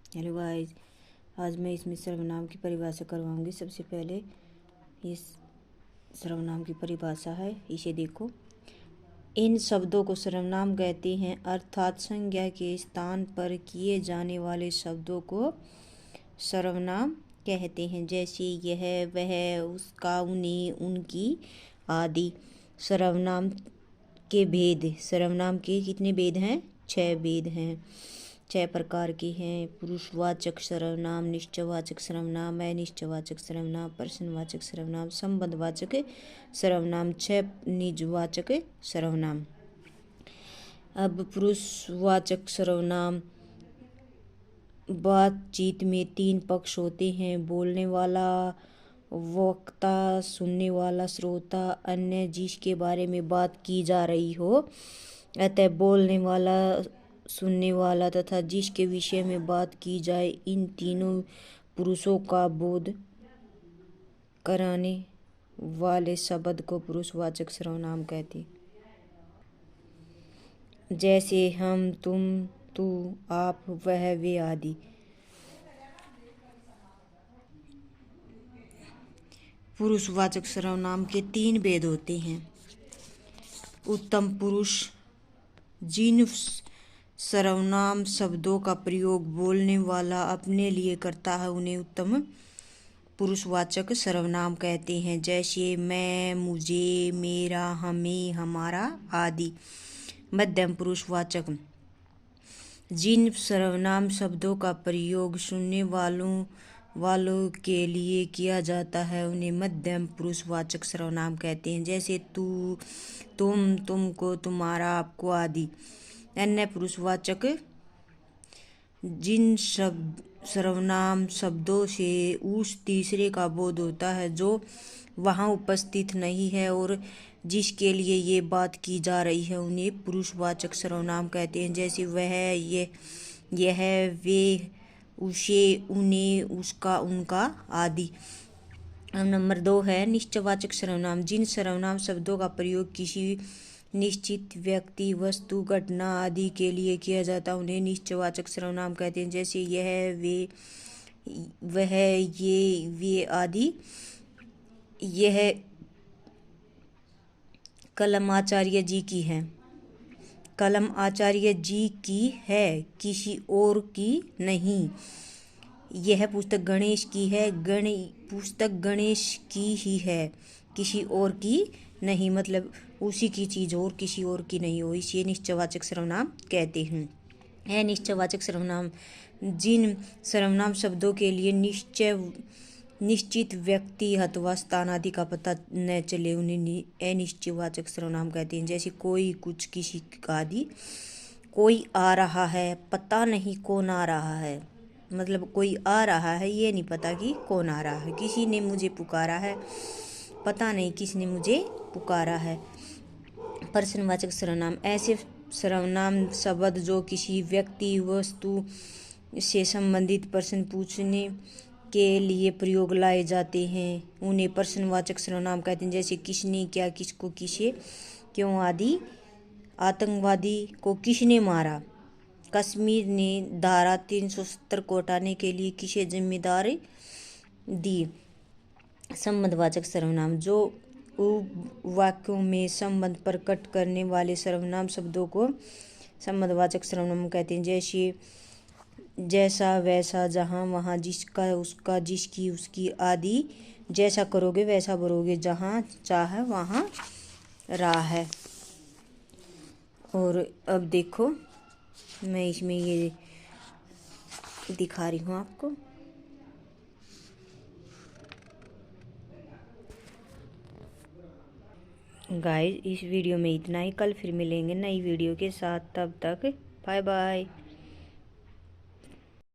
Hello guys, आज मैं इसमें सर्वनाम की परिभाषा करवाऊंगी। सबसे पहले इस सर्वनाम की परिभाषा है, इसे देखो। इन शब्दों को सर्वनाम कहते हैं, अर्थात संज्ञा के स्थान पर किए जाने वाले शब्दों को सर्वनाम कहते हैं। जैसे यह, वह, उसका, उन्हें, उनकी आदि। सर्वनाम के भेद। सर्वनाम के कितने भेद हैं? 6 भेद हैं, 6 प्रकार के हैं। पुरुषवाचक सर्वनाम, निश्चयवाचक सर्वनाम, अनिश्चयवाचक सर्वनाम, प्रश्नवाचक सर्वनाम, संबंधवाचक सर्वनाम, 6 निजवाचक सर्वनाम। अब पुरुषवाचक सर्वनाम। बातचीत में 3 पक्ष होते हैं, बोलने वाला, वक्ता, सुनने वाला, श्रोता, अन्य जिसके बारे में बात की जा रही हो। अतः बोलने वाला, सुनने वाला तथा जिसके विषय में बात की जाए, इन तीनों पुरुषों का बोध कराने वाले शब्द को पुरुषवाचक सर्वनाम कहते। जैसे हम, तुम, तू, आप, वह, वे आदि। पुरुषवाचक सर्वनाम के 3 भेद होते हैं। उत्तम पुरुष। जिन सर्वनाम शब्दों का प्रयोग बोलने वाला अपने लिए करता है उन्हें उत्तम पुरुषवाचक सर्वनाम कहते हैं। जैसे मैं, मुझे, मेरा, हमें, हमारा आदि। मध्यम पुरुषवाचक। जिन सर्वनाम शब्दों का प्रयोग सुनने वालों के लिए किया जाता है उन्हें मध्यम पुरुषवाचक सर्वनाम कहते हैं। जैसे तू, तुम, तुमको, तुम्हारा, आपको आदि। अन्य पुरुषवाचक। जिन सर्वनाम शब्दों से उस तीसरे का बोध होता है जो वहाँ उपस्थित नहीं है और जिसके लिए ये बात की जा रही है उन्हें पुरुषवाचक सर्वनाम कहते हैं। जैसे वह, यह, वे, उसे, उन्हें, उसका, उनका आदि। अब नंबर 2 है निश्चयवाचक सर्वनाम। जिन सर्वनाम शब्दों का प्रयोग किसी निश्चित व्यक्ति, वस्तु, घटना आदि के लिए किया जाता है उन्हें निश्चयवाचक सर्वनाम कहते हैं। जैसे यह, वे, वह, ये, वे आदि। यह कलम आचार्य जी की है। कलम आचार्य जी की है, किसी और की नहीं। यह पुस्तक गणेश की है, पुस्तक गणेश की ही है, किसी और की नहीं। मतलब उसी की चीज़ और किसी और की नहीं हो, इसे निश्चयवाचक सर्वनाम कहते हैं। अनिश्चयवाचक सर्वनाम। जिन सर्वनाम शब्दों के लिए निश्चित व्यक्ति अथवा स्थान आदि का पता न चले उन्हें अनिश्चयवाचक सर्वनाम कहते हैं। जैसे कोई, कुछ, किसी आदि। कोई आ रहा है, पता नहीं कौन आ रहा है। मतलब कोई आ रहा है, ये नहीं पता कि कौन आ रहा है। किसी ने मुझे पुकारा है, पता नहीं किसने मुझे पुकारा है। प्रश्नवाचक सर्वनाम। ऐसे सर्वनाम शब्द जो किसी व्यक्ति, वस्तु से संबंधित प्रश्न पूछने के लिए प्रयोग लाए जाते हैं उन्हें प्रश्नवाचक सर्वनाम कहते हैं। जैसे किसने, क्या, किसको, किसे, क्यों आदि। आतंकवादी को किसने मारा। कश्मीर ने धारा 370 को हटाने के लिए किसे जिम्मेदारी दी। संबंधवाचक सर्वनाम। जो वाक्यों में संबंध प्रकट करने वाले सर्वनाम शब्दों को संबंधवाचक सर्वनाम कहते हैं। जैसे जैसा, वैसा, जहाँ, वहाँ, जिसका, उसका, जिसकी, उसकी आदि। जैसा करोगे वैसा भरोगे, जहाँ चाह वहाँ राह है। और अब देखो, मैं इसमें ये दिखा रही हूँ आपको। गाइस, इस वीडियो में इतना ही। कल फिर मिलेंगे नई वीडियो के साथ। तब तक बाय बाय।